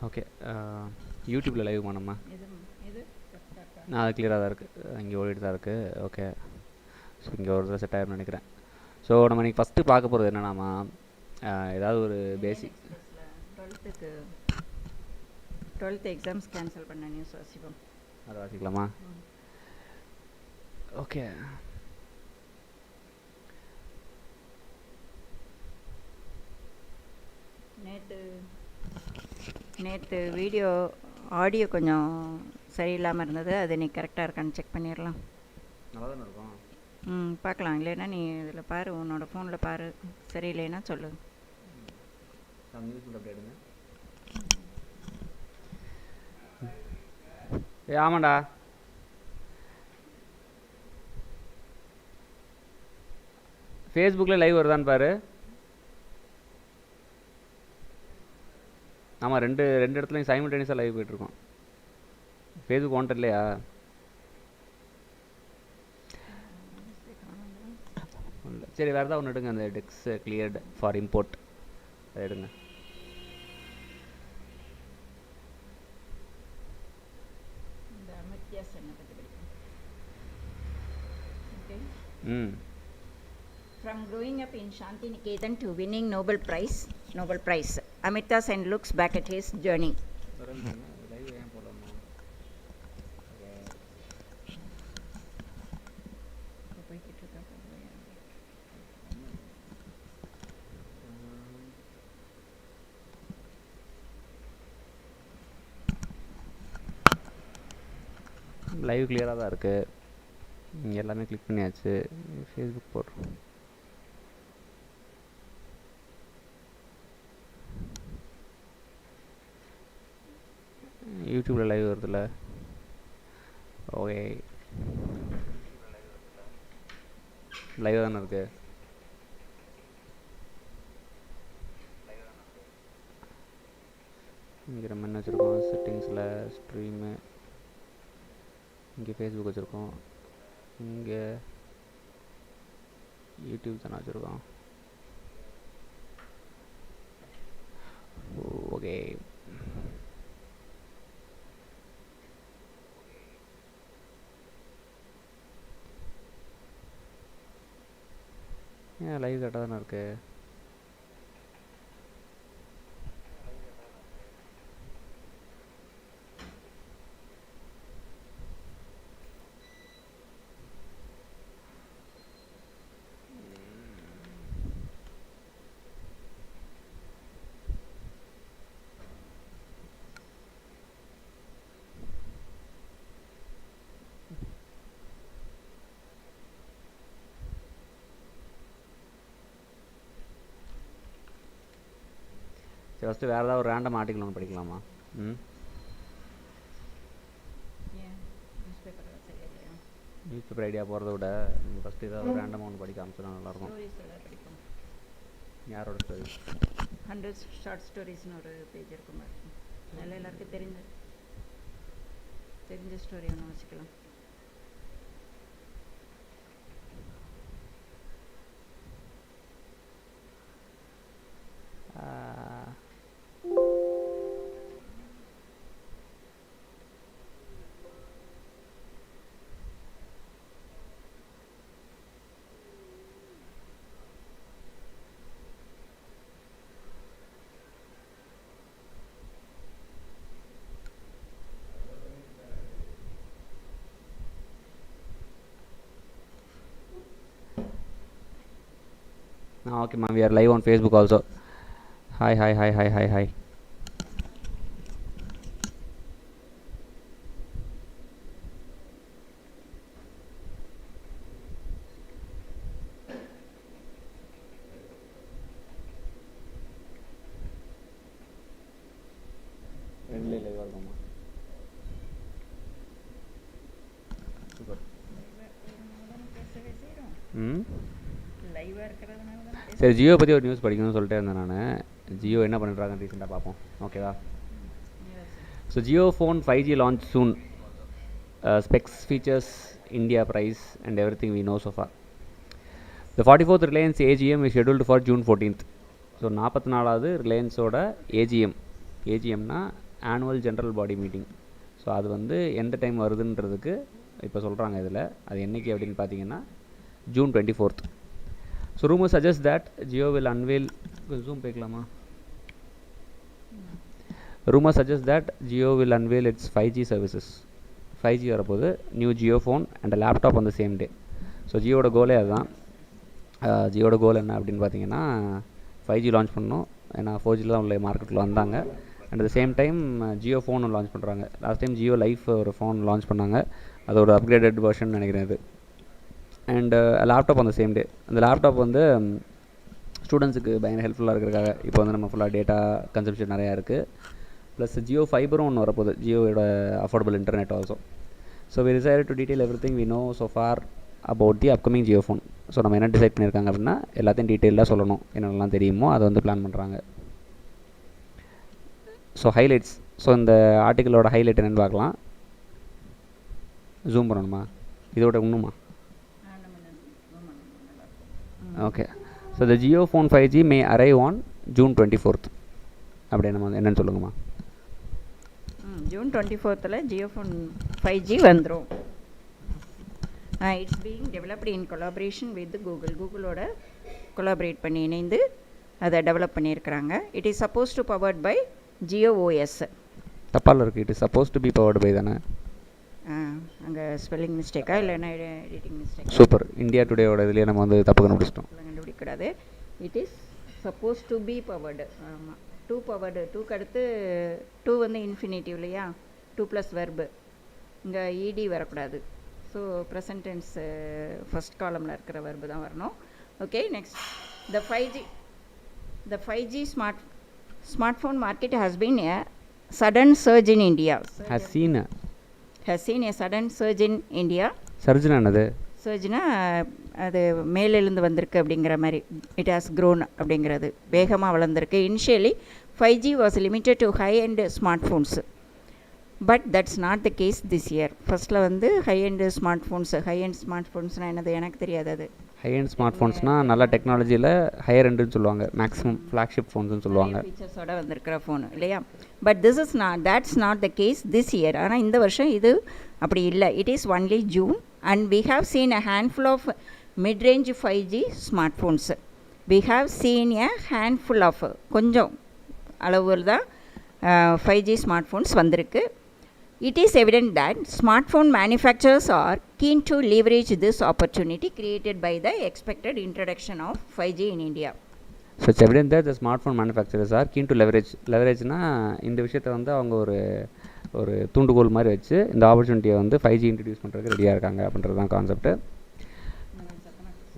Okay. யூடியூப்பில் live பண்ணோம்மா. அது கிளியராக தான் இருக்குது, இங்கே ஓடிட்டு தான் இருக்குது. ஓகே. ஸோ இங்கே ஒரு இதில் செட் ஆகிரும்னு நினைக்கிறேன். ஸோ நம்ம இன்றைக்கி ஃபஸ்ட்டு பார்க்க போகிறது என்னென்னாமா, ஏதாவது ஒரு பேசிக் 12th எக்ஸாம்ஸ் கேன்சல் பண்ண நியூஸ் வாசிப்போம். அதை வாசிக்கலாமா? ஓகே. நேற்று வீடியோ ஆடியோ கொஞ்சம் சரியில்லாமல் இருந்தது. அது நீ கரெக்டாக இருக்கான்னு செக் பண்ணிடலாம். நல்லா தானே இருக்கும். பார்க்கலாம். இல்லைன்னா நீ இதில் பாரு, உன்னோட ஃபோனில் பாரு, சரியில்லைன்னா சொல்லு. ஆமாண்டா. ஃபேஸ்புக்கில் லைவ் வருதான்னு பாரு. ஆமாம், ரெண்டு இடத்துலையும் சைமல்டேனியஸாக லைவ் போய்ட்டுருக்கோம். ஃபேஸ்புக் ஒன்ட்டு இல்லையா? சரி, வேறு ஏதாவது ஒன்று எடுங்க. அந்த டெக்ஸ் கிளியர்டு ஃபார் இம்போர்ட் அதை எடுங்க. From growing up in Shanti Niketan to winning Nobel Prize, Amitya Sen looks back at his journey. Live கிளியராக தான் இருக்குது. இங்கே எல்லாமே கிளிக் பண்ணியாச்சு. ஃபேஸ்புக் போடுறோம். யூடியூப்பில் லைவ் வருதுல்ல? ஓகே, லைவ் தானே இருக்கு. இங்கே நம்ம என்ன வச்சுருக்கோம்? செட்டிங்ஸில் ஸ்ட்ரீமு, இங்கே ஃபேஸ்புக் வச்சுருக்கோம், இங்கே யூடியூப் தானே வச்சுருக்கோம். ஓகே, ஏன் லைவ் கரெக்டாக தானே இருக்குது? சரி, ஃபஸ்ட்டு வேறு ஏதாவது ஒரு ரேண்டம் ஆர்டிக்கல் ஒன்று படிக்கலாமா? நியூஸ் பேப்பர் ஐடியா போகிறத விட நீங்கள் ஃபஸ்ட்டு ஏதாவது ஒரு ரேண்டமாக ஒன்று படிக்க ஆரம்பிச்சா நல்லாயிருக்கும். யாரோட ஸ்டோரி? 100 ஷார்ட் ஸ்டோரிஸ்னு ஒரு பேஜ் இருக்கும். அதில் எல்லாருக்கும் தெரிஞ்ச ஸ்டோரி ஒன்று வச்சுக்கலாம். Okay, ma'am, we are live on Facebook also. Hi. சரி, ஜியோ பற்றி ஒரு நியூஸ் படிக்கணும்னு சொல்லிட்டே இருந்தேன் நான். ஜியோ என்ன பண்ணுறாங்கன்னு ரீசெண்டாக பார்ப்போம். ஓகேவா? So Jio phone 5G launch soon. Specs, features, India price and everything we know so far. The 44th Reliance AGM is scheduled for June 14th. So 44வது ரிலையன்ஸோட ஏஜிஎம். ஏஜிஎம்னா annual general body meeting. So அது வந்து எந்த time வருதுன்றதுக்கு இப்போ சொல்கிறாங்க. இதில் அது என்றைக்கு அப்படின்னு பார்த்தீங்கன்னா June 24th. So rumour suggest that Jio will unveil zoom பேக்கலாமா? Rumor suggests that Jio will unveil its 5G services. 5G வரப்போது new Jio phone and laptop on the same day. So ஜியோட கோலே அதுதான். ஜியோட கோல் என்ன அப்படின்னு பார்த்தீங்கன்னா 5G லான்ச் பண்ணணும். ஏன்னா 4Gயில் தான் உள்ள மார்க்கெட்டில் வந்தாங்க. And the same time Jio phone launch பண்ணுறாங்க. லாஸ்ட் டைம் ஜியோ லைஃப் ஒரு ஃபோன் லான்ச் பண்ணாங்க. அது ஒரு அப்கிரேடட் வெர்ஷன் நினைக்கிறேன் இது. And laptop on the same டே. அந்த லேப்டாப் வந்து ஸ்டூடெண்ட்ஸுக்கு பயங்கர ஹெல்ப்ஃபுல்லாக இருக்கிறதுக்காக. இப்போ வந்து நம்ம ஃபுல்லாக டேட்டா கன்சம்ஷன் நிறையா இருக்குது. ப்ளஸ் ஜியோ ஃபைபரும் ஒன்று வரப்போகுது, ஜியோட affordable internet also. So we decided to detail everything we know so far about the upcoming Jio phone. So நம்ம என்ன டிசைட் பண்ணியிருக்காங்க அப்படின்னா எல்லாத்தையும் டீட்டெயிலாக சொல்லணும், என்னென்னலாம் தெரியுமோ அதை வந்து பிளான் பண்ணுறாங்க. So highlights. ஸோ இந்த ஆர்டிக்கலோட ஹைலைட் என்னென்னு பார்க்கலாம். ஜூம் பண்ணணுமா? இதோட இன்னுமா? Okay. So the Jio phone 5G May arrive on June 24th. அப்படி என்னென்னு சொல்லுங்கம்மா. June 24th Jio phone 5G வந்துடும். It's being developed in collaboration with கூகுளோட கொலாபரேட் பண்ணி இணைந்து அதை டெவலப் பண்ணியிருக்கிறாங்க. It is suppose to powered by Jio OS. தப்பால் இருக்குது. இட் இஸ் சப்போஸ் டு பி பவர்டு பை தானே? அங்கே ஸ்பெல்லிங் மிஸ்டேக்கா இல்லைன்னா எடிட்டிங் மிஸ்டேக்? சூப்பர். இந்தியா டுடேயோட இதுலேயே நம்ம வந்து தப்பு கண்டுபிடிச்சிட்டோம். கண்டுபிடிக்கூடாது. It is suppose to be powered. ஆமாம், 2 பவர்டு. 2க்கு அடுத்து 2 வந்து இன்ஃபினிட்டிவ் இல்லையா? 2 ப்ளஸ் வெர்பு. இங்கே இடி வரக்கூடாது. ஸோ ப்ரெசன்ட் டென்ஸ் ஃபஸ்ட் காலமில் இருக்கிற வெர்பு தான் வரணும். Okay, next. The 5G smartphone market has been a sudden surge in India. Has seen a sudden surge in India. சர்ஜனா என்னது? சர்ஜ்னா அது மேலிருந்து வந்திருக்கு அப்படிங்கிற மாதிரி. இட் ஹாஸ் க்ரோன் அப்படிங்கிறது, வேகமாக வளர்ந்துருக்கு. Initially 5G was limited to high and smart phones, but that's not the case this year. ஃபஸ்ட்டில் வந்து ஹை அண்ட் ஸ்மார்ட் ஃபோன்ஸ்னால் என்னது எனக்கு தெரியாது. அது ஹை அண்ட் ஸ்மார்ட் ஃபோன்ஸ்னால் நல்ல டெக்னாலஜியில் ஹையர் எண்டுன்னு சொல்லுவாங்க. மேக்ஸிமம் ஃப்ளாக்ஷிப் ஃபோன்ஸ்னு சொல்லுவாங்க. ஃபீச்சர்ஸோட வந்திருக்கிற ஃபோன் இல்லையா? But that's not the case this year. ஆனால் இந்த வருஷம் இது அப்படி இல்லை. It is only June and we have seen a handful of mid-range 5G smartphones. We have seen a handful of கொஞ்சம் அளவில் தான் 5G smartphones வந்திருக்கு. It is evident that smartphone manufacturers are keen to leverage this opportunity created by the expected introduction of 5G in India. So it's evident that the smartphone manufacturers are keen to leverage-னா இந்த விஷயத்தை வந்து அவங்க ஒரு தூண்டுகோல் மாதிரி வச்சு இந்த ஆப்பர்ச்சுனிட்டியை வந்து 5G இன்ட்ரடியூஸ் பண்ணுறதுக்கு ரெடியாக இருக்காங்க அப்படின்றது தான் concept.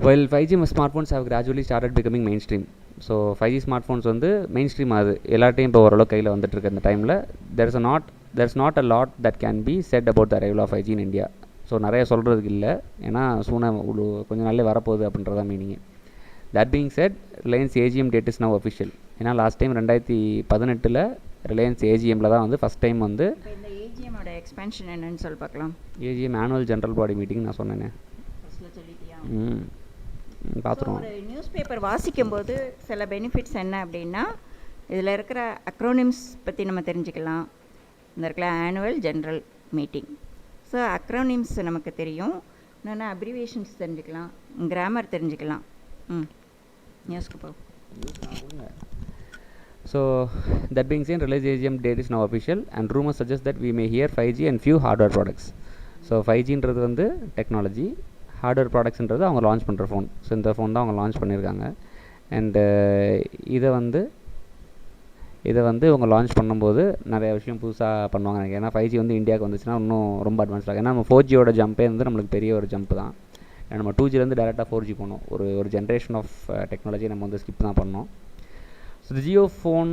While 5G smartphones have gradually started becoming mainstream. So 5G smart வந்து மெயின் ஸ்ட்ரீம் ஆகுது, எல்லாட்டையும் இப்போ ஓரளவு கையில் வந்துட்டுருக்கு. இந்த டைமில் there's not a lot that can be said about the arrival of 5G in India. So நிறைய சொல்கிறதுக்கு இல்லை, ஏன்னா கொஞ்சம் நாளே வரப்போகுது அப்படின்றதான் meaning. That being set, Reliance AGM date is now official. ஏன்னா லாஸ்ட் டைம் 2018 ரிலையன்ஸ் ஏஜிஎம்மில் தான் வந்து ஃபஸ்ட் டைம் வந்து. இந்த ஏஜிஎம்மோட எக்ஸ்பென்ஷன் என்னன்னு சொல்லி பார்க்கலாம். AGM annual general body meeting நான் சொன்னேனே. பார்த்துருவோம். ஒரு நியூஸ் பேப்பர் வாசிக்கும்போது சில பெனிஃபிட்ஸ் என்ன அப்படின்னா, இதில் இருக்கிற அக்ரோனிம்ஸ் பற்றி நம்ம தெரிஞ்சுக்கலாம். இந்த இருக்கிற annual general meeting. So acronyms நமக்கு தெரியும். என்னென்னா அப்ரிவேஷன்ஸ் தெரிஞ்சுக்கலாம், கிராமர் தெரிஞ்சுக்கலாம். நியூஸ்க்கு போ. So that being said, Reliance AGM date is now official and rumors suggest that we may hear 5G and few hardware products. So 5Gன்றது வந்து டெக்னாலஜி, ஹார்ட்வேர் ப்ராடக்ட்ஸ்ன்றது அவங்க launch பண்ணுற phone. So இந்த ஃபோன் தான் அவங்க launch பண்ணியிருக்காங்க. And இதை வந்து இவங்க லான்ச் பண்ணும்போது நிறைய விஷயம் புதுசாக பண்ணுவாங்க எனக்கு. ஏன்னா 5G வந்து இந்தியாவுக்கு வந்துச்சுன்னா இன்னும் ரொம்ப அட்வான்ஸ்டாக. ஏன்னா நம்ம 4Gயோட ஜம்பே வந்து நம்மளுக்கு பெரிய ஒரு ஜம்ப் தான். நம்ம 2Gலேருந்து டேரெக்டாக 4G போனோம். ஒரு ஜென்ரேஷன் ஆஃப் டெக்னாலஜி நம்ம வந்து ஸ்கிப் தான் பண்ணோம். So the Jio phone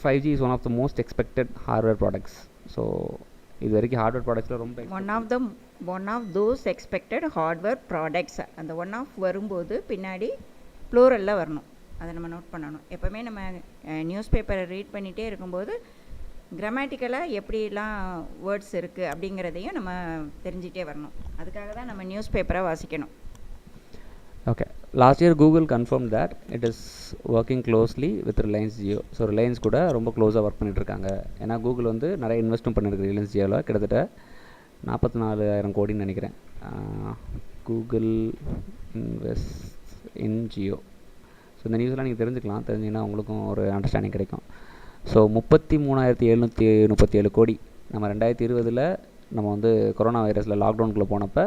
5G is one of the most expected hardware products. So இது வரைக்கும் ஹார்ட்வேர் ப்ராடக்ட்ஸில் ரொம்ப one of those expected hardware products. அந்த ஒன் ஆஃப் வரும்போது பின்னாடி ப்ளூரலில் வரணும். அதை நம்ம நோட் பண்ணணும். எப்போவுமே நம்ம நியூஸ் பேப்பரை ரீட் பண்ணிகிட்டே இருக்கும்போது கிராமட்டிக்கலாக எப்படிலாம் வேர்ட்ஸ் இருக்குது அப்படிங்கிறதையும் நம்ம தெரிஞ்சிகிட்டே வரணும். அதுக்காக தான் நம்ம நியூஸ் பேப்பரை வாசிக்கணும். Okay. Last year Google confirm that it is working closely with Reliance Jio. So Reliance கூட ரொம்ப க்ளோஸாக ஒர்க் பண்ணிகிட்ருக்காங்க. ஏன்னா கூகுள் வந்து நிறைய இன்வெஸ்ட்டும் பண்ணியிருக்கு ரிலையன்ஸ் ஜியோவில், கிட்டத்தட்ட 44,000 கோடின்னு நினைக்கிறேன். Google invest in Jio. So இந்த நியூஸ்லாம் நீங்கள் தெரிஞ்சிங்கன்னா உங்களுக்கும் ஒரு அண்டர்ஸ்டாண்டிங் கிடைக்கும். ஸோ 33,737 கோடி நம்ம 2020 நம்ம வந்து கொரோனா வைரஸில் லாக்டவுனுக்குள்ளே போனப்போ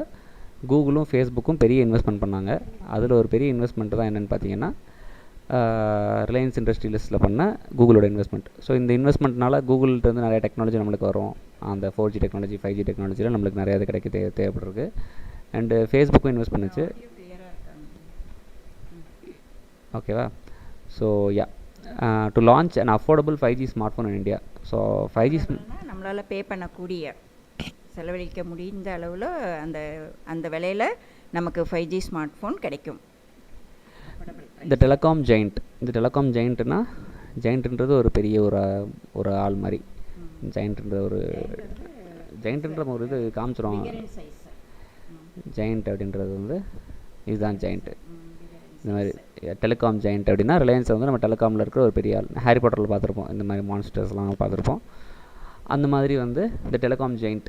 கூகுளும் ஃபேஸ்புக்கும் பெரிய இன்வெஸ்ட்மெண்ட் பண்ணாங்க. அதில் ஒரு பெரிய இன்வெஸ்ட்மெண்ட் தான் என்னென்னு பார்த்தீங்கன்னா ரிலையன்ஸ் இண்டஸ்ட்ரியலிஸ்ட்டில் பண்ண கூகுளோட இன்வெஸ்ட்மெண்ட். ஸோ இந்த இன்வெஸ்ட்மெண்ட்னால கூகுள்கிட்டருந்து நிறைய டெக்னாலஜி நம்மளுக்கு வரும். அந்த 4G டெக்னாலஜி 5G டெக்னாலஜியில் நம்மளுக்கு நிறையா இது தேவைப்படுறது. அண்டு ஃபேஸ்புக்கும் இன்வெஸ்ட் பண்ணுச்சு. ஓகேவா? So yeah to launch and affordable 5G smart phone in India. So 5G நம்மளால் பே பண்ணக்கூடிய செலவழிக்க முடிந்த அளவில் அந்த விலையில் நமக்கு 5G ஸ்மார்ட் ஃபோன் கிடைக்கும். இந்த டெலகாம் ஜெயிண்ட்னா ஜெயிண்ட்ன்றது ஒரு பெரிய ஒரு ஆள் மாதிரி. ஜெயிண்ட்ன்ற ஒரு இது காமிச்சிரும். ஜெயிண்ட் அப்படின்றது வந்து இதுதான் ஜெயிண்ட்டு. இந்த மாதிரி டெலிகாம் ஜெயிண்ட் அப்படின்னா ரிலையன்ஸ் வந்து நம்ம டெலிகாமில் இருக்கிற ஒரு பெரிய ஆள். ஹாரி பாட்டரில் பார்த்துருப்போம், இந்த மாதிரி மான்ஸ்டர்ஸ்லாம் பார்த்துருப்போம். அந்த மாதிரி வந்து இந்த telecom giant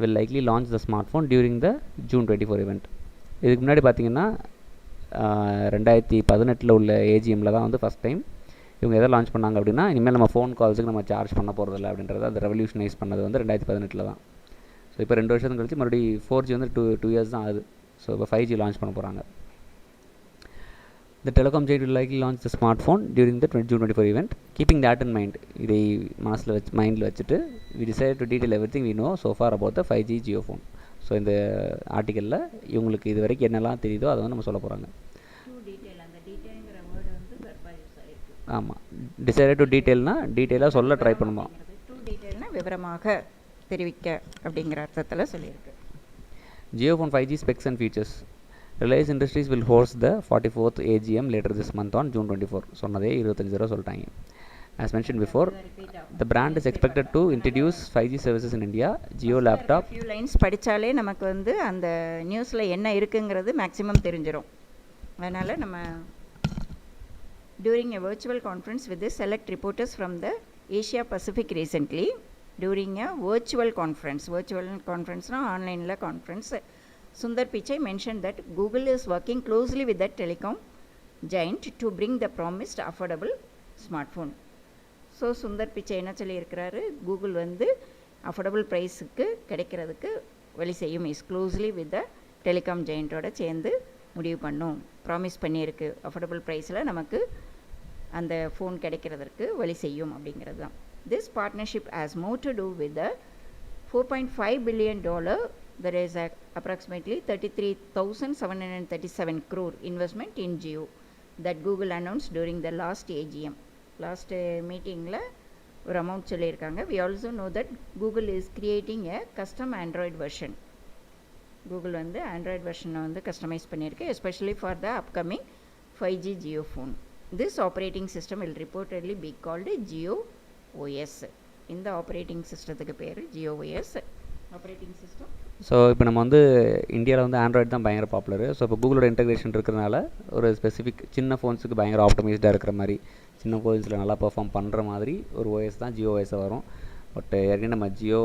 will likely launch the smartphone during the June 24 event. இதுக்கு முன்னாடி பார்த்தீங்கன்னா 2018 உள்ள ஏஜிஎம்மில் தான் வந்து ஃபஸ்ட் டைம் இவங்க எதை லான்ச் பண்ணாங்க அப்படின்னா, இனிமேல் நம்ம ஃபோன் கால்ஸுக்கு நம்ம சார்ஜ் பண்ண போகிறதில்ல அப்படின்றத அந்த ரெவல்யூஷனைஸ் பண்ணது வந்து 2018 தான். ஸோ இப்போ 2 வருஷத்துக்கு கழிச்சு மறுபடியும் 4G வந்து 2 years தான் ஆகுது. ஸோ இப்போ 5G லான்ச் பண்ண போகிறாங்க. The telecom giant will likely launch the smartphone during the June 24 event. Keeping that in mind, இதை மைண்டில் வச்சுட்டு we decided to detail everything we know so far about the 5G Jio phone. So இந்த ஆர்டிக்கலில் இவங்களுக்கு இது வரைக்கும் என்னெல்லாம் தெரியுதோ அதை வந்து நம்ம சொல்ல போகிறாங்க. ஆமாம், டிசைடட் டு டீட்டெயில்னா டீட்டெயிலாக சொல்ல ட்ரை பண்ணுமா. விவரமாக தெரிவிக்க அப்படிங்கிற அர்த்தத்தில் சொல்லியிருக்கு. Jio phone 5G specs and features. Reliance Industries will host the 44th AGM later this month on June 24. சொன்னதே 25 தடவை சொல்லிட்டாங்க. As mentioned before, the brand is expected to introduce 5G services in India. Jio laptop. few lines படித்தாலே நமக்கு வந்து அந்த நியூஸில் என்ன இருக்குங்கிறது மேக்ஸிமம் தெரிஞ்சிடும். அதனால் நம்ம during a virtual conference with the select reporters from the Asia Pacific recently, during a virtual conference ஆன்லைனில் conference, Sundar Pichai mentioned that Google is working closely with the telecom giant to bring the promised affordable smartphone. So Sundar Pichai என்ன சொல்லியிருக்கிறாரு, Google வந்து affordable ப்ரைஸுக்கு கிடைக்கிறதுக்கு வழி செய்யும். Is closely with the telecom ஜெயிண்ட்டோட சேர்ந்து முடிவு பண்ணும், ப்ராமிஸ் பண்ணியிருக்கு. அஃபோர்டபுள் ப்ரைஸில் நமக்கு அந்த ஃபோன் கிடைக்கிறதுக்கு வழி செய்யும் அப்படிங்கிறது தான். This partnership has more to do with the $4.5 billion. There is approximately 33,737 crore investment in Jio that Google announced during the last AGM. Last meetingல ஒரு அமௌண்ட் சொல்லியிருக்காங்க. We also know that Google is creating a custom Android version. Google வந்து Android வெர்ஷனை வந்து customise பண்ணியிருக்கு, especially for the upcoming 5G Jio phone. This operating system will reportedly be called Jio OS. இந்த operating சிஸ்டத்துக்கு பேர் Jio OS operating system. So இப்போ நம்ம வந்து இந்தியாவில் வந்து ஆண்ட்ராய்டு தான் பயங்கர பாப்புலரு. ஸோ இப்போ கூகுளோட இன்டெகிரேஷன் இருக்கிறனால ஒரு ஸ்பெசிஃபிக் சின்ன ஃபோன்ஸுக்கு பயங்கர ஆப்டமைஸ்டாக இருக்கிற மாதிரி, சின்ன ஃபோன்ஸில் நல்லா பெர்ஃபார்ம் பண்ணுற மாதிரி ஒரு ஓஎஸ் தான் ஜியோ ஓஎஸாக வரும். பட் ஏற்கனவே நம்ம ஜியோ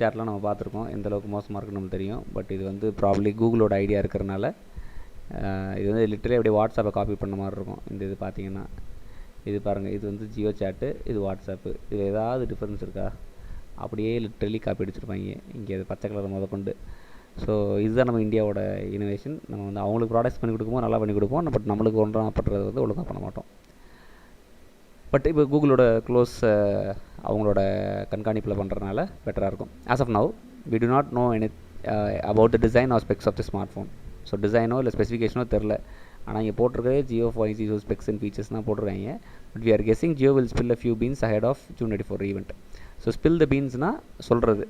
சேட்லாம் நம்ம பார்த்துருக்கோம், எந்தளவுக்கு மோசமாக இருக்குன்னு நமக்கு தெரியும். பட் இது வந்து ப்ராப்ளி கூகுளோட ஐடியா இருக்கிறனால இது வந்து லிட்டரலி அப்படியே வாட்ஸ்அப்பை காப்பி பண்ண மாதிரி இருக்கும். இந்த இது பார்த்தீங்கன்னா இது பாருங்கள், இது வந்து ஜியோ சேட்டு, இது வாட்ஸ்அப்பு, இது ஏதாவது டிஃப்ரென்ஸ் இருக்கா? அப்படியே லிட்ரலி காப்பி அடிச்சிருப்பாங்க. இங்கே அது பச்சை கலர் முதற்கொண்டு. ஸோ இதுதான் நம்ம இந்தியாவோட இனோவேஷன். நம்ம வந்து அவங்களுக்கு ப்ராடக்ட்ஸ் பண்ணி கொடுக்கும்போது நல்லா பண்ணி கொடுப்போம், பட் நம்மளுக்கு ஒன்றாக பண்ணுறது வந்து ஒழுங்காக பண்ண மாட்டோம். பட் இப்போ கூகுளோட க்ளோஸ் அவங்களோட கண்காணிப்பில் பண்ணுறதுனால பெட்டராக இருக்கும். As of now we do not know any about the design or specs of the smart phone. So டிசைனோ இல்லை ஸ்பெசிஃபிகேஷனோ தெரில. ஆனால் இங்கே போட்டிருக்கவே Jio 5G specs and features தான் போட்டிருக்காங்க. But we are guessing Jio will spill a few beans ahead of June 24 event. So spill the பீன்ஸ்னால் சொல்கிறது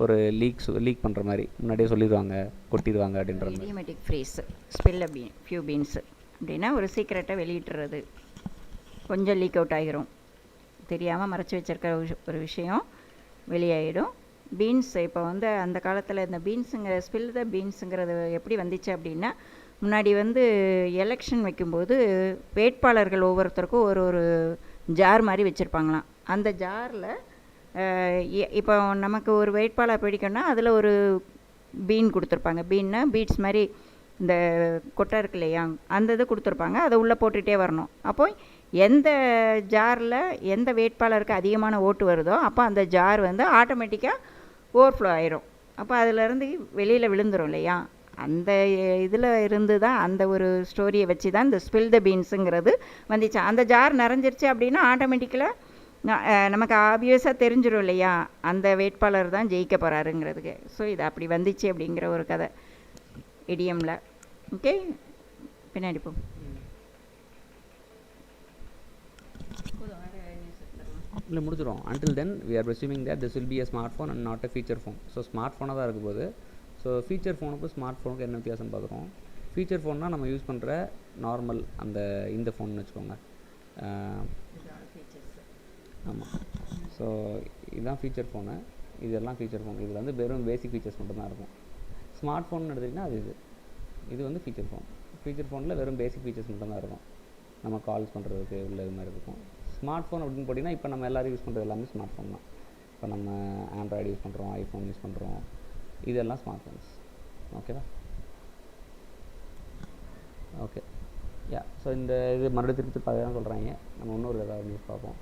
ஒரு லீக் பண்ணுற மாதிரி, முன்னாடியே சொல்லிடுவாங்க, கொட்டிடுவாங்க அப்படின்ற மாதிரி. Idiomatic phrase spill a few beans அப்படின்னா ஒரு சீக்கிரட்டை வெளியிட்டுறது. கொஞ்சம் லீக் அவுட் ஆகிரும், தெரியாமல் மறைச்சி வச்சிருக்கிற ஒரு விஷயம் வெளியாகிடும். பீன்ஸ் இப்போ வந்து அந்த காலத்தில் இந்த பீன்ஸுங்கிற ஸ்பில் த பீன்ஸுங்கிறது எப்படி வந்துச்சு அப்படின்னா, முன்னாடி வந்து எலெக்ஷன் வைக்கும்போது வேட்பாளர்கள் ஒவ்வொருத்தருக்கும் ஒரு ஒரு ஜார் மாதிரி வச்சுருப்பாங்களாம். அந்த ஜாரில் இப்போ நமக்கு ஒரு வேட்பாளர் பிடிக்கும்னா அதில் ஒரு பீன் கொடுத்துருப்பாங்க. பீன்னா பீட்ஸ் மாதிரி இந்த கொட்டை இருக்கு இல்லையா, அந்த இது கொடுத்துருப்பாங்க. அதை உள்ளே போட்டுகிட்டே வரணும். அப்போ எந்த ஜாரில் எந்த வேட்பாளருக்கு அதிகமான ஓட்டு வருதோ அப்போ அந்த ஜார் வந்து ஆட்டோமேட்டிக்காக ஓவர்ஃப்ளோ ஆயிரும். அப்போ அதிலேருந்து வெளியில் விழுந்துடும் இல்லையா. அந்த இதில் இருந்து தான் அந்த ஒரு ஸ்டோரியை வச்சு தான் இந்த ஸ்பில் த பீன்ஸுங்கிறது வந்துச்சு. அந்த ஜார் நிறைஞ்சிருச்சு அப்படின்னா ஆட்டோமேட்டிக்கலாக நமக்கு ஆப்வியஸாக தெரிஞ்சிடும் இல்லையா, அந்த வேட்பாளர் தான் ஜெயிக்க போகிறாருங்கிறதுக்கு. ஸோ இது அப்படி வந்துச்சு அப்படிங்கிற ஒரு கதை இடியமில். ஓகே, பின்னாடி போ. இல்லை முடிச்சிடும். Until then we are presuming that this will be a smartphone and not a feature phone. So smart ஃபோனாக தான் இருக்கும் போது. ஸோ ஃபீச்சர் ஃபோனுக்கும் ஸ்மார்ட் ஃபோனுக்கும் என்ன வித்தியாசம் பார்க்குறோம். ஃபீச்சர் ஃபோன்னா நம்ம யூஸ் பண்ணுற நார்மல் அந்த இந்த ஃபோன்னு வச்சுக்கோங்க. ஆமாம். ஸோ இதுதான் ஃபீச்சர் ஃபோனு, இதெல்லாம் ஃபீச்சர் ஃபோன். இதில் வந்து வெறும் பேசிக் ஃபீச்சர்ஸ் மட்டும்தான் இருக்கும். ஸ்மார்ட் ஃபோன் எடுத்திங்கன்னா அது இது வந்து ஃபீச்சர் ஃபோன். ஃபீச்சர் ஃபோனில் வெறும் பேசிக் ஃபீச்சர்ஸ் மட்டும்தான் இருக்கும். நம்ம கால்ஸ் பண்ணுறதுக்கு உள்ள இது மாதிரி இருக்கும். ஸ்மார்ட் ஃபோன் அப்படின்னு போட்டிங்கன்னா இப்போ நம்ம எல்லோரும் யூஸ் பண்ணுறது எல்லாமே ஸ்மார்ட் ஃபோன் தான். இப்போ நம்ம ஆண்ட்ராய்டு யூஸ் பண்ணுறோம், ஐஃபோன் யூஸ் பண்ணுறோம், இதெல்லாம் ஸ்மார்ட் ஃபோன்ஸ். ஓகேவா? ஓகே, யா. ஸோ இந்த இது மறுபடியும் திருப்பி பார்க்க சொல்கிறாங்க. நம்ம இன்னொரு ஏதாவது நியூஸ் பார்ப்போம்.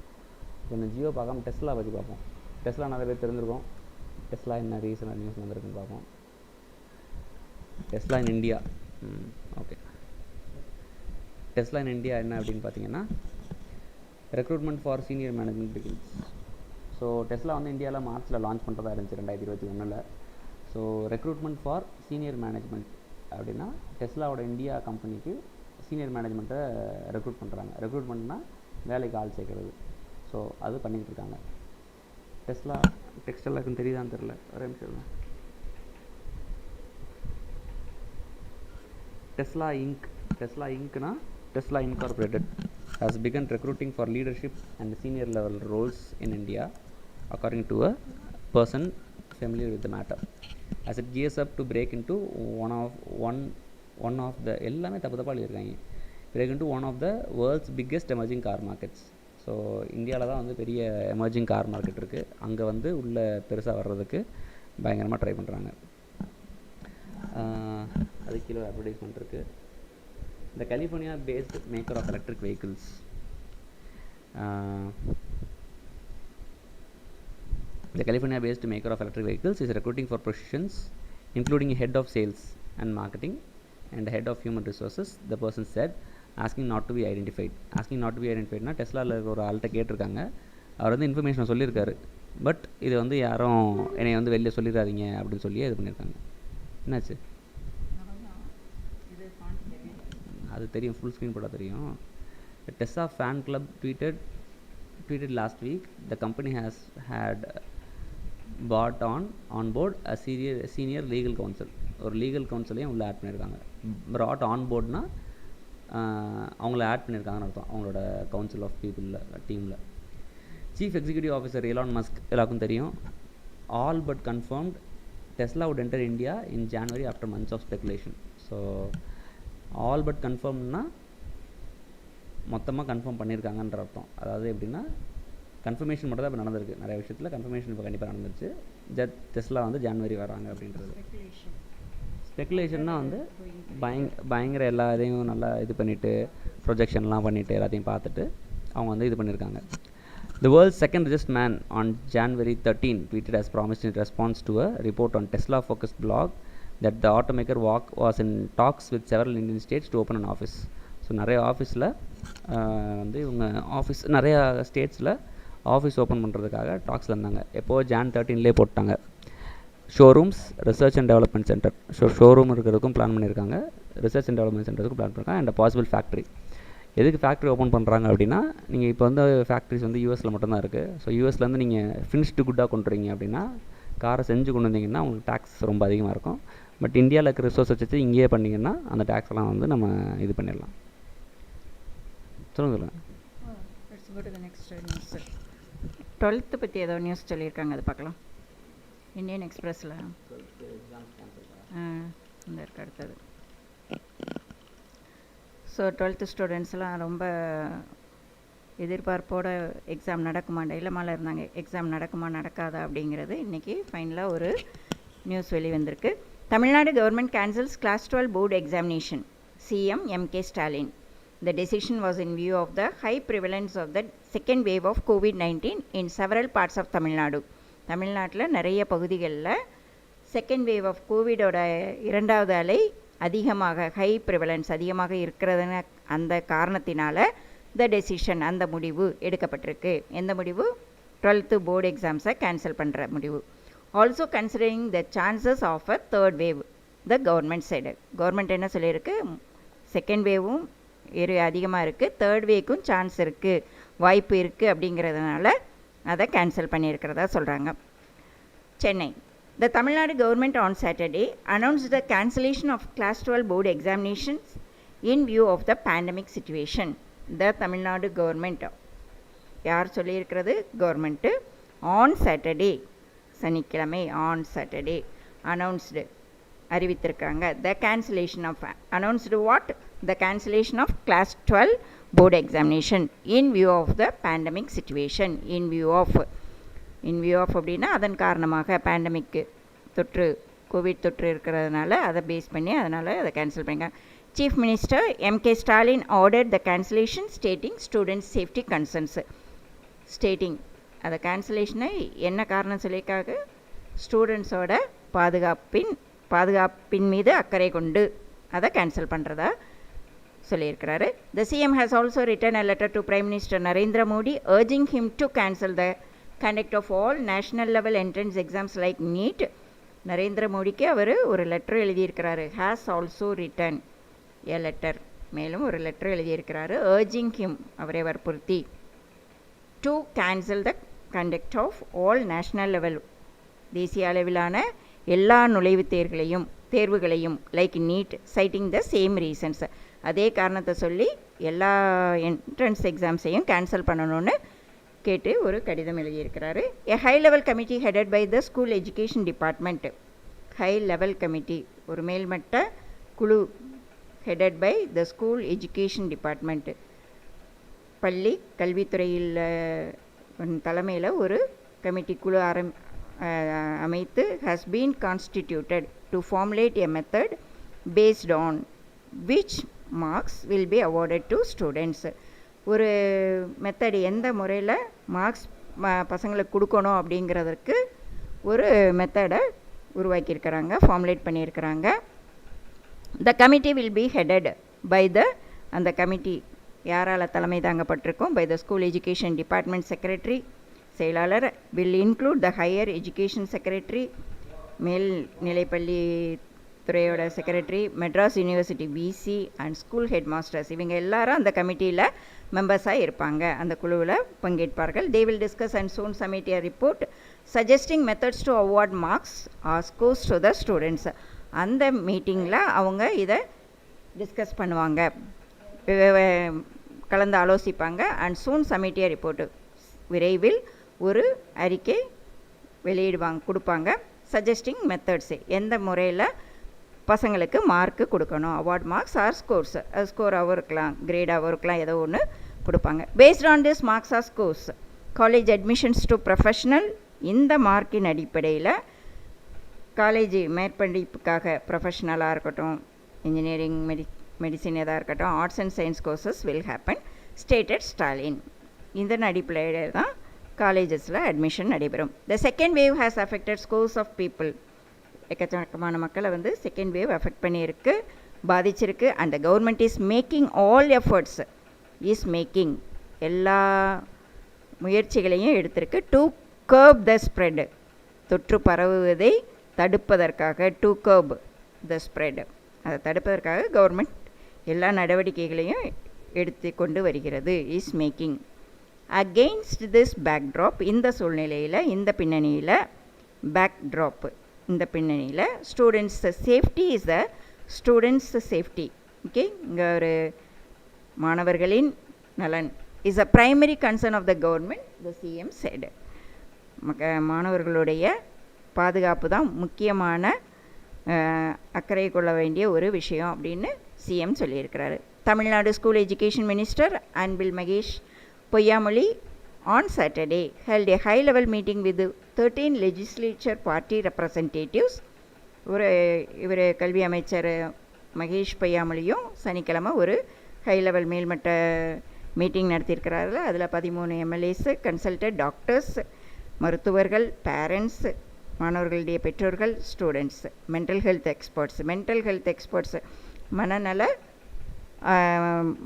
இப்போ இந்த ஜியோ பார்க்காம டெஸ்லா பற்றி பார்ப்போம். டெஸ்லா நிறைய பேர் தெரிஞ்சிருக்கோம். டெஸ்லா என்ன ரீசனாக நியூஸ் வந்திருக்குன்னு பார்ப்போம். Tesla in India. Okay, Tesla in India என்ன அப்படின்னு பார்த்தீங்கன்னா, recruitment for senior management begins. So Tesla வந்து இந்தியாவில் மார்ச்சில் லான்ச் பண்ணுறதா இருந்துச்சு 2021. So recruitment for senior management அப்படின்னா டெஸ்லாவோட இந்தியா கம்பெனிக்கு சீனியர் மேனேஜ்மெண்ட்டை ரெக்ரூட் பண்ணுறாங்க. ரெக்ரூட்மெண்ட்னா வேலைக்கு ஆள் சேர்க்குறது. ஸோ அது பண்ணிக்கிட்டு இருக்காங்க. டெஸ்லா டெக்ஸ்டைலாக்குன்னு தெரியுதான்னு தெரில, ஒரே நிமிஷம். டெஸ்லா இங்க்னா Tesla Incorporated has begun recruiting for leadership and senior level roles in India, according to a person familiar with the matter, as it gears up to break into one of the எல்லாமே தப்பு எழுதியிருக்காங்க. break into one of the world's biggest emerging car markets. So இந்தியாவில் தான் வந்து பெரிய emerging car market இருக்குது. அங்கே வந்து உள்ளே பெருசாக வர்றதுக்கு பயங்கரமாக ட்ரை பண்ணுறாங்க. அது கீழே அட்வர்டைஸ்மெண்ட் இருக்குது. The California-based maker of electric vehicles is recruiting for positions including head of sales and marketing and head of human resources, the person said, asking not to be identified. னா டெஸ்லாவில் இருக்கிற ஒரு ஆள்கிட்ட கேட்டிருக்காங்க. அவர் வந்து இன்ஃபர்மேஷனை சொல்லியிருக்காரு. பட் இது வந்து யாரும் என்னை வந்து வெளியே சொல்லிடாதீங்க அப்படின்னு சொல்லி இது பண்ணியிருக்காங்க. என்னாச்சு? அது தெரியும், ஃபுல் ஸ்க்ரீன் போட்டால் தெரியும். Tesla fan club tweeted last week the company has had brought on board a senior legal counsel. ஒரு லீகல் கவுன்சிலையும் உள்ள ஆட் பண்ணியிருக்காங்க. brought on boardனா அவங்கள ஆட் பண்ணியிருக்காங்கன்னு அர்த்தம், அவங்களோட கவுன்சில் ஆஃப் பீப்புளில் டீமில். Chief executive officer Elon Musk எல்லாருக்கும் தெரியும். all but confirmed Tesla would enter India in January after months of speculation. So all but கன்ஃபார்ம்னா மொத்தமாக கன்ஃபார்ம் பண்ணியிருக்காங்கன்ற அர்த்தம். அதாவது எப்படின்னா கன்ஃபர்மேஷன் மட்டும் தான் இப்போ நடந்திருக்கு. நிறைய விஷயத்தில் கன்ஃபர்மேஷன் இப்போ கண்டிப்பாக நடந்துருச்சு. டெஸ்லா வந்து ஜனவரி வராங்க அப்படின்றது. ஸ்பெக்குலேஷன்னா வந்து பயங்கர எல்லா இதையும் நல்லா இது பண்ணிவிட்டு ப்ரொஜெக்ஷன்லாம் பண்ணிவிட்டு எல்லாத்தையும் பார்த்துட்டு அவங்க வந்து இது பண்ணியிருக்காங்க. The world's second richest man on January 13 tweeted as promised in response to a report on Tesla-focused blog that the automaker was in talks with several Indian states to open an office. So நிறைய ஆஃபீஸில் வந்து இவங்க நிறையா ஸ்டேட்ஸில் office open பண்ணுறதுக்காக டாக்ஸில் இருந்தாங்க. எப்போது Jan 13 போட்டாங்க. Showrooms, research and development centre. Showroom இருக்கிறதுக்கும் பிளான் பண்ணியிருக்காங்க, ரிசர்ச் அண்ட் டெவலப்மெண்ட் சென்டருக்கும் பிளான் பண்ணியிருக்காங்க, அண்ட் பாசிபிள் ஃபேக்ட்ரி. எதுக்கு ஃபேக்ட்ரி ஓப்பன் பண்ணுறாங்க அப்படின்னா, நீங்கள் இப்போ வந்து ஃபேக்ட்ரிஸ் வந்து யூஎஸில் மட்டும்தான் இருக்குது. ஸோ யூஎஸ்லேருந்து நீங்கள் ஃபினிஷ்டு குட்டாக கொண்டு வரீங்க அப்படின்னா, காரை செஞ்சு கொண்டு வந்தீங்கன்னா உங்களுக்கு டேக்ஸ் ரொம்ப அதிகமாக இருக்கும். பட் இந்தியாவில் இருக்கிற ரிசோர்ஸ் வச்சு இங்கேயே பண்ணிங்கன்னா அந்த டேக்ஸ்லாம் வந்து நம்ம இது பண்ணிடலாம். சொல்லுங்கள். 12th பற்றி ஏதோ நியூஸ் சொல்லியிருக்காங்க, அது பார்க்கலாம். இந்தியன் எக்ஸ்பிரஸில் இந்த இருக்கு அடுத்தது. ஸோ 12th ஸ்டூடெண்ட்ஸ்லாம் ரொம்ப எதிர்பார்ப்போட எக்ஸாம் நடக்குமா, டைலமாவில் இருந்தாங்க, எக்ஸாம் நடக்குமா நடக்காதா அப்படிங்கிறது இன்றைக்கி ஃபைனலாக ஒரு நியூஸ் வெளிவந்திருக்கு. Tamil Nadu government cancels class 12 board examination, CM M K. Stalin. The decision was in view of the high prevalence of the second wave of COVID-19 in several parts of Tamil Nadu. தமிழ்நாட்டில் நிறைய பகுதிகளில் செகண்ட் வேவ் ஆஃப் கோவிடோட இரண்டாவது அலை அதிகமாக, high prevalence அதிகமாக இருக்கிறதுன்னு அந்த காரணத்தினால த டெசிஷன், அந்த முடிவு எடுக்கப்பட்டிருக்கு. எந்த முடிவு? 12th போர்டு எக்ஸாம்ஸை கேன்சல் பண்ணுற முடிவு. Also considering the chances of a third wave, the government side. Government என்ன சொல்லியிருக்கு? செகண்ட் வேவும் அதிகமாக இருக்குது, தேர்ட் வேவ்க்கும் சான்ஸ் இருக்குது, வாய்ப்பு இருக்குது அப்படிங்கிறதுனால அதை கேன்சல் பண்ணியிருக்கிறதா சொல்கிறாங்க. Chennai. The Tamil Nadu government on Saturday announced the cancellation of Class 12 board examinations in view of the pandemic situation. The Tamil Nadu government, யார் சொல்லியிருக்கிறது? கவர்மெண்ட்டு. ஆன் சாட்டர்டே, சனிக்கிழமை, ஆன் சாட்டர்டே அனௌன்ஸ்டு, அறிவித்திருக்காங்க. The cancellation of, announced what? The cancellation of class 12 board examination in view of the pandemic situation. In view of அப்படின்னா அதன் காரணமாக, பேண்டமிக்கு தொற்று, Covid தொற்று இருக்கிறதுனால அதை பேஸ் பண்ணி அதனால் அதை கேன்சல் பண்ணிங்க. Chief minister M K. Stalin order the cancellation stating students safety concerns. Stating, அதை கேன்சலேஷனை என்ன காரணம் சொல்லியிருக்காங்க? ஸ்டூடெண்ட்ஸோட பாதுகாப்பின் மீது அக்கறை கொண்டு அதை கேன்சல் பண்ணுறதா சொல்லியிருக்கிறாரு. த CM has also return a letter to prime minister Narendra Modi urging him to cancel the conduct of all national level entrance exams like NEET. Narendra மோடிக்கு அவர் ஒரு லெட்டர் எழுதியிருக்கிறாரு. Has also written a letter, மேலும் ஒரு லெட்டர் எழுதியிருக்கிறாரு. urging him, அவரை வற்புறுத்தி, to cancel the conduct of all national level, தேசிய அளவிலான எல்லா நுழைவுத் தேர்வுகளையும் like NEET, citing the same reasons, அதே காரணத்தை சொல்லி எல்லா என்ட்ரன்ஸ் எக்ஸாம்ஸையும் கேன்சல் பண்ணணும்னு கேட்டு ஒரு கடிதம் எழுதியிருக்கிறாரு. A high level committee headed by the school education department. High level committee, ஒரு மேல்மட்ட குழு, headed by the school education department, பள்ளி கல்வித்துறையில் தலைமையில் ஒரு கமிட்டி குழு அமைத்து has been constituted to formulate a method based on which marks will be awarded to students. ஒரு மெத்தடு, எந்த முறையில் மார்க்ஸ் பசங்களுக்கு கொடுக்கணும் அப்படிங்கிறதுக்கு ஒரு மெத்தடை உருவாக்கியிருக்கிறாங்க, ஃபார்முலேட் பண்ணியிருக்கிறாங்க. The committee will be headed by the, அந்த கமிட்டி யாரால் தலைமை தாங்கப்பட்டிருக்கும்? By the school education department secretary, செயலாளர். Will include the higher education secretary, மேல் நிலைப்பள்ளி துறையோட secretary, Madras university VC and school head masters. இவங்க எல்லாரும் அந்த கமிட்டியில் மெம்பர்ஸாக இருப்பாங்க, அந்த குழுவில் பங்கேற்பார்கள். They will discuss and soon submit a report suggesting methods to award marks or scores to the students. அந்த மீட்டிங்கில் அவங்க இதை டிஸ்கஸ் பண்ணுவாங்க, கலந்து ஆலோசிப்பாங்க. And soon submit a report, விரைவில் ஒரு அறிக்கை கொடுப்பாங்க. சஜஸ்டிங் மெத்தட்ஸு, எந்த முறையில் பசங்களுக்கு மார்க்கு கொடுக்கணும், அவார்ட் மார்க்ஸ் ஆர் ஸ்கோர்ஸ், ஸ்கோராகவும் இருக்கலாம், கிரேடாகவும் இருக்கலாம், ஏதோ ஒன்று கொடுப்பாங்க. Based on this marks or scores college admissions to professional, இந்த மார்க்கின் அடிப்படையில் காலேஜ் மேற்படிப்புக்காக ப்ரொஃபஷ்னலாக இருக்கட்டும், இன்ஜினியரிங், மெடிசின் எதாக இருக்கட்டும், arts and science courses will happen stated Stalin. இதன் அடிப்படையில் தான் காலேஜஸில் அட்மிஷன் நடைபெறும். The second wave has affected scores of people. எக்கச்சக்கமான மக்களை செகண்ட் வேவ் அஃபெக்ட் பண்ணியிருக்கு, பாதிச்சிருக்கு. And the government is making all efforts, எல்லா முயற்சிகளையும் எடுத்திருக்கு. டு கர்ப் த ஸ்ப்ரெட், தொற்று பரவுவதை தடுப்பதற்காக. டு கர்ப் த ஸ்ப்ரெட், அதை தடுப்பதற்காக கவர்மெண்ட் எல்லா நடவடிக்கைகளையும் எடுத்து கொண்டு வருகிறது. Is making. Against this backdrop, இந்த சூழ்நிலையில், இந்த பின்னணியில், பேக்ட்ராப் இந்த பின்னணியில், students safety is the students safety. Okay, இங்கே ஒரு மாணவர்களின் நலன் is a primary concern of the government, the CM said. மாணவர்களுடைய பாதுகாப்பு தான் முக்கியமான அக்கறை கொள்ள வேண்டிய ஒரு விஷயம் அப்படின்னு சிஎம் சொல்லியிருக்கிறாரு. Tamil Nadu School Education Minister Anbil Magesh Poyyamoli on Saturday held a high-level meeting with 13 legislature party representatives. இவர் கல்வி அமைச்சர் மகேஷ் பொய்யாமொழியும் சனிக்கிழமை ஒரு ஹை லெவல் மேல்மட்ட மீட்டிங் நடத்தியிருக்கிறார்கள். அதில் 13 எம்எல்ஏஸ், கன்சல்டட் டாக்டர்ஸ், மருத்துவர்கள், பேரண்ட்ஸ், மாணவர்களுடைய பெற்றோர்கள், ஸ்டூடெண்ட்ஸ், மென்டல் ஹெல்த் எக்ஸ்பர்ட்ஸ்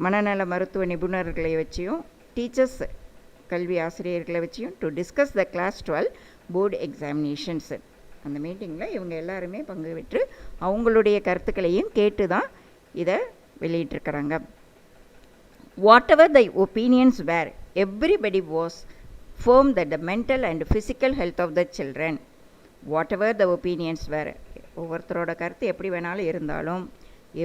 மனநல மருத்துவ நிபுணர்களை வச்சியும், டீச்சர்ஸ் கல்வி ஆசிரியர்களை வச்சியும் to discuss the class 12 board examinations. அந்த மீட்டிங்கில் இவங்க எல்லாருமே பங்கு பெற்று அவங்களுடைய கருத்துக்களையும் கேட்டு தான் இதை வெளியிட்டிருக்கிறாங்க. Whatever the opinions were, everybody was firm that the mental and physical health of the children, whatever the opinions were, ஒவ்வொருத்தரோட கருத்து எப்படி வேணாலும் இருந்தாலும்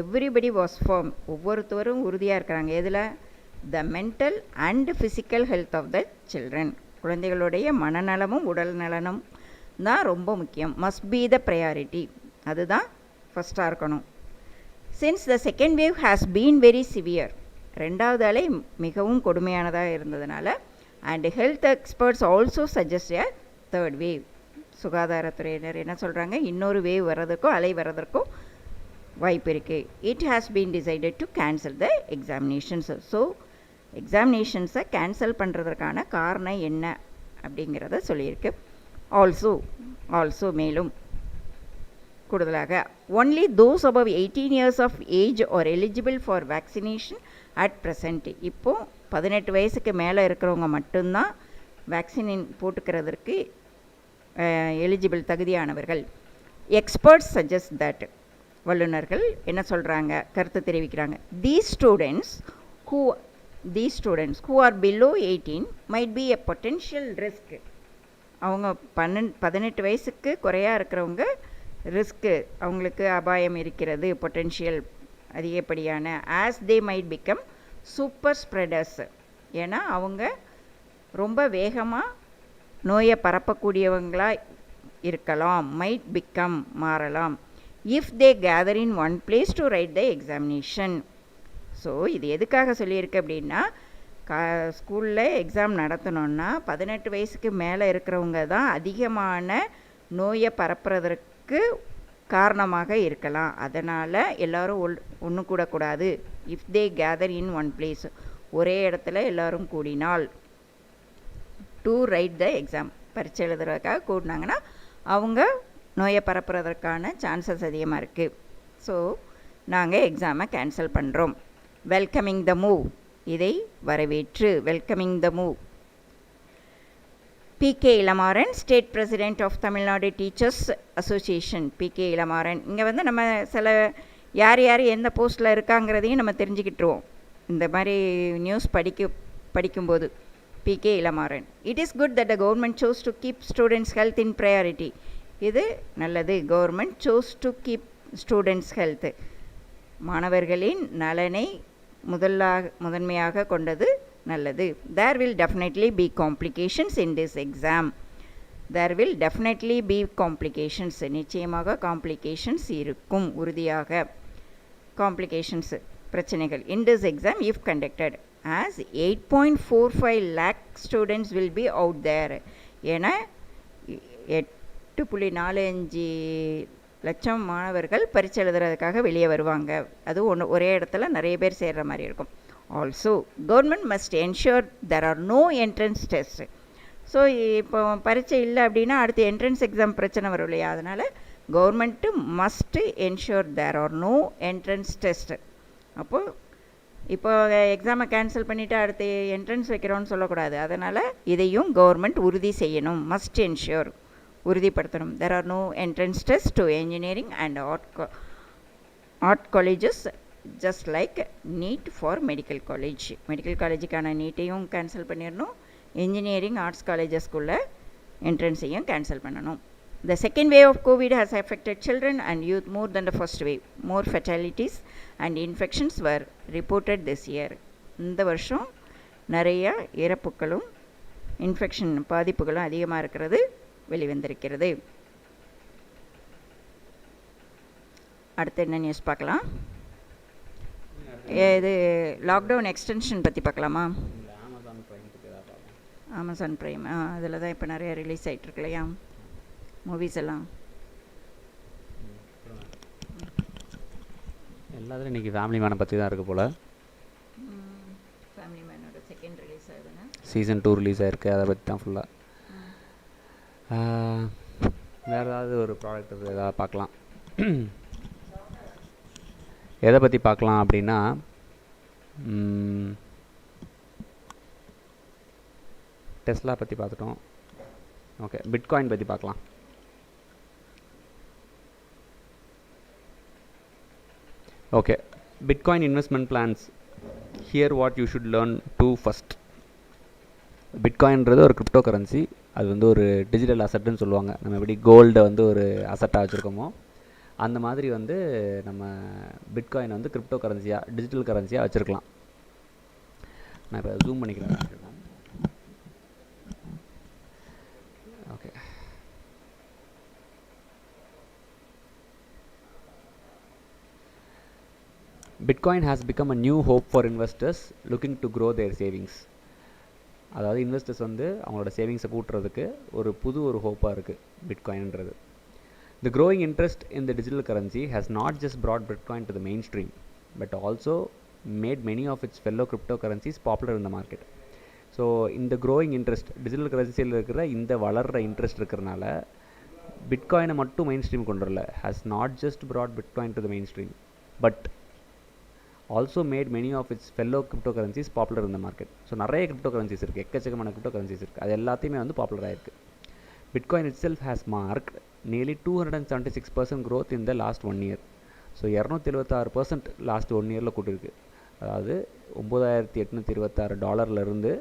எவ்ரிபடி வாஸ் firm, ஒவ்வொருத்தரும் உறுதியாக இருக்கிறாங்க. எதில்? The mental and physical health of the children, குழந்தைகளுடைய மனநலமும் உடல் நலனும் தான் ரொம்ப முக்கியம். மஸ்ட் பி த ப்ரையாரிட்டி, அதுதான் ஃபஸ்ட்டாக இருக்கணும். Since the second wave has been very severe, ரெண்டாவது அலை மிகவும் கொடுமையானதாக இருந்ததுனால, and health experts also suggest a third wave, சுகாதாரத்துறையினர் என்ன சொல்கிறாங்க, இன்னொரு வேவ் வர்றதுக்கும் அலை வர்றதற்கும் வாய்ப்பு இருக்குது. It has been decided to cancel the examinations. So எக்ஸாமினேஷன்ஸை கேன்சல் பண்ணுறதுக்கான காரணம் என்ன அப்படிங்கிறத சொல்லியிருக்கு. ஆல்சோ மேலும் கூடுதலாக only those above 18 years of age are eligible for vaccination at present. இப்போது 18 வயசுக்கு மேலே இருக்கிறவங்க மட்டும்தான் வேக்சின் போட்டுக்கிறதுக்கு எலிஜிபிள், தகுதியானவர்கள். எக்ஸ்பர்ட்ஸ் சஜஸ்ட் தட், வல்லுநர்கள் என்ன சொல்கிறாங்க, கருத்து தெரிவிக்கிறாங்க. These students who are below 18 might be a potential risk. அவங்க 18 வயசுக்கு குறையாக இருக்கிறவங்க ரிஸ்க்கு, அவங்களுக்கு அபாயம் இருக்கிறது, பொட்டென்ஷியல் அதிகப்படியான. As they might become super spreaders, ஏன்னா அவங்க ரொம்ப வேகமாக நோயை பரப்பக்கூடியவங்களாக இருக்கலாம். மைட் பிகம், மாறலாம். If they gather in one place to write the examination. So இது எதுக்காக சொல்லியிருக்கு அப்படின்னா, ஸ்கூலில் எக்ஸாம் நடத்தணுன்னா 18 வயசுக்கு மேலே இருக்கிறவங்க தான் அதிகமான நோயை பரப்புறதற்கு காரணமாக இருக்கலாம். அதனால் எல்லோரும் ஒன்று கூடக்கூடாது. If they gather in one place, ஒரே இடத்துல எல்லோரும் கூடினால், டு ரைட் த எக்ஸாம், பரீட்சை எழுதுறதுக்காக கூடினாங்கன்னா அவங்க நோயை பரப்புறதற்கான சான்சஸ் அதிகமாக இருக்குது. ஸோ நாங்கள் எக்ஸாமை கேன்சல் பண்ணுறோம். வெல்கமிங் த மூவ், இதை வரவேற்று welcoming the move. PK Ilamaran, state president of Tamil Nadu teachers association. PK Ilamaran, இங்கே வந்து நம்ம சில யார் எந்த போஸ்ட்டில் இருக்காங்கிறதையும் நம்ம தெரிஞ்சுக்கிட்டுருவோம் இந்த மாதிரி நியூஸ் படிக்கும்போது. PK Ilamaran, it is good that the government chose to keep students health in priority. இது நல்லது, government chose to keep students health, மாணவர்களின் நலனை முதன்மையாக கொண்டது நல்லது. There will definitely be complications in this exam. There will definitely be complications. நிச்சயமாக complications இருக்கும், உறுதியாக காம்ப்ளிகேஷன்ஸ், பிரச்சனைகள். In this exam if conducted, as 8.45 lakh students will be out there. ஏன்னா 8.45 லட்சம் மாணவர்கள் பரீட்சை எழுதுறதுக்காக வெளியே வருவாங்க. அது ஒரே இடத்துல நிறைய பேர் சேர்கிற மாதிரி இருக்கும். Also government must ensure there are no entrance test. So இப்போ பரீட்சை இல்லை அப்படின்னா அடுத்து என்ட்ரன்ஸ் எக்ஸாம் பிரச்சனை வரும் இல்லையா, அதனால் government must ensure there are no entrance test. அப்போது இப்போ எக்ஸாமை கேன்சல் பண்ணிவிட்டு அடுத்து என்ட்ரன்ஸ் வைக்கிறோன்னு சொல்லக்கூடாது. அதனால் இதையும் கவர்மெண்ட் உறுதி செய்யணும், மஸ்ட் என்ஷூர், உறுதிப்படுத்தணும். There are no entrance test to engineering and art colleges just like NEET for medical college. Medical காலேஜுக்கான நீட்டையும் கேன்சல் பண்ணிடணும், engineering arts collegesக்குள்ள என்ட்ரன்ஸையும் கேன்சல் பண்ணணும். The second wave of COVID has affected children and youth more than the first wave. More fatalities and infections were reported this year. இந்த வருஷம் நிறைய இறப்புகளும் infection பாதிப்புகளும் அதிகமாக இருக்கிறது வெளிவந்திருக்கிறது. அடுத்து என்ன நியூஸ் பார்க்கலாம். இது லாக்டவுன் எக்ஸ்டென்ஷன் பற்றி பார்க்கலாமா? அமேசான் ப்ரைம் அதில் தான் இப்போ நிறைய ரிலீஸ் ஆகிட்டுருக்கு இல்லையா மூவிஸ் எல்லாம். எல்லாத்துலையும் இன்றைக்கி ஃபேமிலி மேனை பற்றி தான் இருக்குது போல். ஃபேமிலி மேனோட செகண்ட் ரிலீஸ் ஆகுதுன்னா சீசன் 2 ரிலீஸ் ஆகிருக்கு, அதை பற்றி தான் ஃபுல்லாக. வேறு ஏதாவது ஒரு ப்ராடக்ட் ஏதாவது பார்க்கலாம். எதை பற்றி பார்க்கலாம் அப்படின்னா, டெஸ்லா பற்றி பார்த்துட்டோம். ஓகே, பிட்காயின் பற்றி பார்க்கலாம். Okay, bitcoin investment plans. Here what you should learn to first. பிட்காயின்றது ஒரு கிரிப்டோ கரன்சி. அது வந்து ஒரு டிஜிட்டல் அசட்டுன்னு சொல்லுவாங்க. நம்ம எப்படி கோல்டை வந்து ஒரு அசட்டாக வச்சுருக்கோமோ அந்த மாதிரி வந்து நம்ம பிட்காயின் வந்து கிரிப்டோ கரன்சியாக, டிஜிட்டல் கரன்சியாக வச்சுருக்கலாம். நான் இப்போ ஜூம் பண்ணிக்கிறேன். Okay, Bitcoin has become a new hope for investors looking to grow their savings. அதாவது இன்வெஸ்டர்ஸ் வந்து அவங்களோட சேவிங்ஸை கூட்டுறதுக்கு ஒரு ஹோப்பாக இருக்குது பிட்காயின்ன்றது. The growing interest in the digital currency has not just brought Bitcoin to the mainstream, but also made many of its fellow cryptocurrencies popular in the market. So இந்த growing interest, digital கரன்சியில் இருக்கிற இந்த வளர்கிற interest இருக்கிறனால பிட்காயினை மட்டும் main stream கொண்டு வரல. Has not just brought Bitcoin to the mainstream, but also made many of its fellow cryptocurrencies popular in the market. So நிறைய crypto currencies இருக்குது, எக்கச்சக்கமான கிரிப்டோ கரன்சிஸ் இருக்குது. அது எல்லாத்தையுமே வந்து பாப்புலராக இருக்குது. Bitcoin itself has marked nearly 276% growth in the last 1 year. So 276% last 1 இயரில் கூட்டிருக்கு. அதாவது $9,826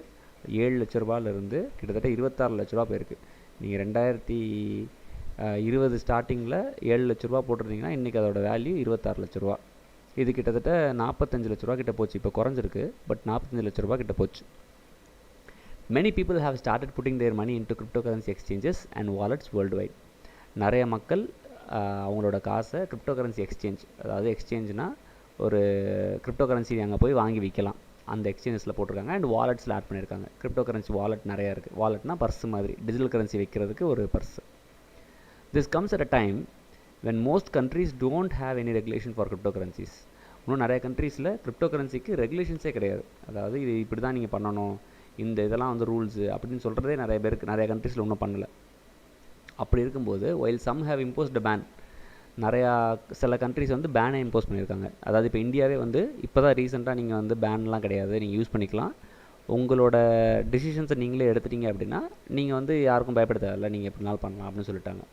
$7 லட்ச ரூபாயிலிருந்து கிட்டத்தட்ட $26 லட்ச ரூபா போயிருக்கு. நீங்கள் 2020 ஸ்டார்டிங்கில் 7 லட்ச ரூபா போட்டிருந்தீங்கன்னா இன்றைக்கி அதோட வேல்யூ 26 லட்ச ரூபா. இது கிட்டத்தட்ட 45 லட்ச ரூபா கிட்ட போச்சு. இப்போ குறைஞ்சிருக்கு, பட் 45 லட்ச ரூபா கிட்ட போச்சு. Many people have started putting their money into cryptocurrency exchanges and wallets worldwide. நிறைய மக்கள் அவங்களோட காசை கிரிப்டோ கரன்சி எக்ஸ்சேஞ்ச், அதாவது எக்ஸ்சேஞ்சுனால் ஒரு கிரிப்டோ கரன்சி அங்கே போய் வாங்கி விற்கலாம், அந்த எக்ஸ்சேஞ்சஸில் போட்டிருக்காங்க. அண்ட் வாலெட்ஸில் ஆட் பண்ணியிருக்காங்க. கிரிப்டோ கரன்சி வாலெட் நிறையா இருக்குது. வாலெட்னா பர்ஸ் மாதிரி, டிஜிட்டல் கரன்சி வைக்கிறதுக்கு ஒரு purse. This comes at a time when most countries don't have any regulation for cryptocurrencies. இன்னும் நிறைய கண்ட்ரீஸில் கிரிப்டோ கரன்சிக்கு ரெகுலேஷன்ஸே கிடையாது. அதாவது இது இப்படி தான் நீங்கள் பண்ணணும், இந்த இதெல்லாம் வந்து ரூல்ஸு அப்படின்னு சொல்கிறதே நிறைய கண்ட்ரீஸில் இன்னும் பண்ணலை. அப்படி இருக்கும்போது while some have imposed a ban, சில கண்ட்ரிஸ் வந்து பேனை இம்போஸ் பண்ணியிருக்காங்க. அதாவது இப்போ இந்தியாவே வந்து இப்போ தான் ரீசெண்டாக நீங்கள் வந்து பேன்லாம் கிடையாது, நீங்கள் யூஸ் பண்ணிக்கலாம், உங்களோட டிசிஷன்ஸை நீங்களே எடுத்துட்டீங்க அப்படின்னா நீங்கள் வந்து யாருக்கும் பயப்பட தேவையில்லை, நீங்கள் எப்படினாலும் பண்ணலாம் அப்படின்னு சொல்லிட்டாங்க.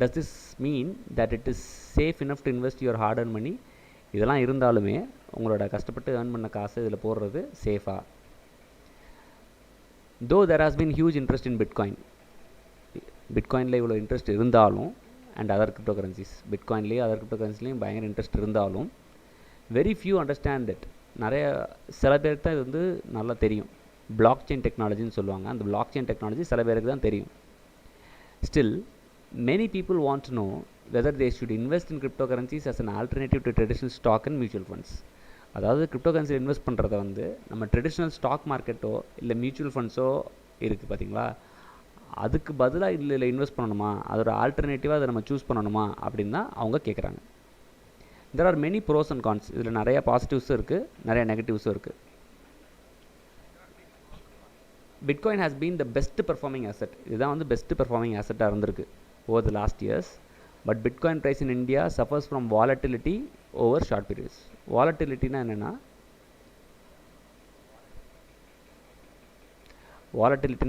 Does this mean that it is safe enough to invest your hard earned money? இதெல்லாம் இருந்தாலுமே உங்களோட கஷ்டப்பட்டு ஏர்ன் பண்ண காசு இதில் போடுறது சேஃபா? Though there has been huge interest in Bitcoin, பிட்காயினில் இவ்வளோ இன்ட்ரெஸ்ட் இருந்தாலும், அண்ட் அதர் கிரிப்டோ கரன்சிஸ், பிட்காயின்லேயும் அதர் கிரிப்டோ கரன்சிலையும் பயங்கர இன்ட்ரெஸ்ட் இருந்தாலும், வெரி ஃபியூ அண்டர்ஸ்டாண்ட் தட். சில பேருக்கு தான் இது வந்து நல்லா தெரியும். பிளாக் செயின் டெக்னாலஜின்னு சொல்லுவாங்க. அந்த பிளாக் செயின் டெக்னாலஜி சில பேருக்கு தான் தெரியும். Still many people want to know whether they should invest in cryptocurrencies as an alternative to traditional stock and mutual funds. அதாவது கிரிப்டோ கரன்சியில் இன்வெஸ்ட் பண்ணுறத வந்து நம்ம ட்ரெடிஷ்னல் ஸ்டாக் மார்க்கெட்டோ இல்லை மியூச்சுவல் ஃபண்ட்ஸோ இருக்குது பார்த்தீங்களா, அதுக்கு பதிலாக இதில் இன்வெஸ்ட் பண்ணணுமா, அதோட ஆல்டர்னேட்டிவாக அதை நம்ம சூஸ் பண்ணணுமா அப்படின்னு தான் அவங்க கேட்குறாங்க. there are many pros and cons. இதில் நிறைய பாசிட்டிவ்ஸும் இருக்குது, நிறைய நெகட்டிவ்ஸும் இருக்குது. Bitcoin has been the best performing asset. இதுதான் வந்து பெஸ்ட் பெர்ஃபார்மிங் அசட்டாக இருந்திருக்கு over the last years, but Bitcoin price in India suffers from volatility over short periods. Volatility-னா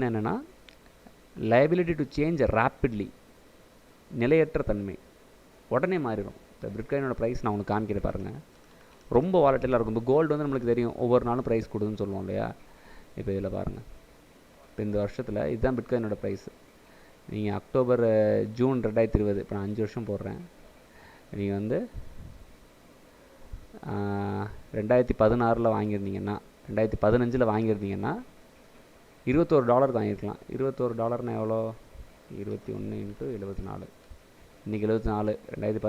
என்னென்னா, liability to change rapidly, நிலையற்ற தன்மை, உடனே மாறிடும். இந்த பிட்காயினோட ப்ரைஸ் நான் உங்களுக்கு காமிக்கிறேன் பாருங்கள், ரொம்ப வாலட்டிலாக இருக்கும். இப்போ கோல்டு வந்து நம்மளுக்கு தெரியும், ஒவ்வொரு நாளும் ப்ரைஸ் கொடுதுன்னு சொல்லுவோம் இல்லையா. இப்போ இதில் பாருங்கள், இப்போ இந்த வருஷத்தில் இதுதான் பிட்காயினோட ப்ரைஸ். நீங்கள் அக்டோபர் ஜூன் 2020, இப்போ நான் 5 வருஷம் போடுறேன். நீங்கள் வந்து 2016 வாங்கியிருந்தீங்கன்னா, 2015 வாங்கியிருந்தீங்கன்னா $21 வாங்கியிருக்கலாம். $21 எவ்வளோ? 21 × 74. இன்றைக்கி 74, 2015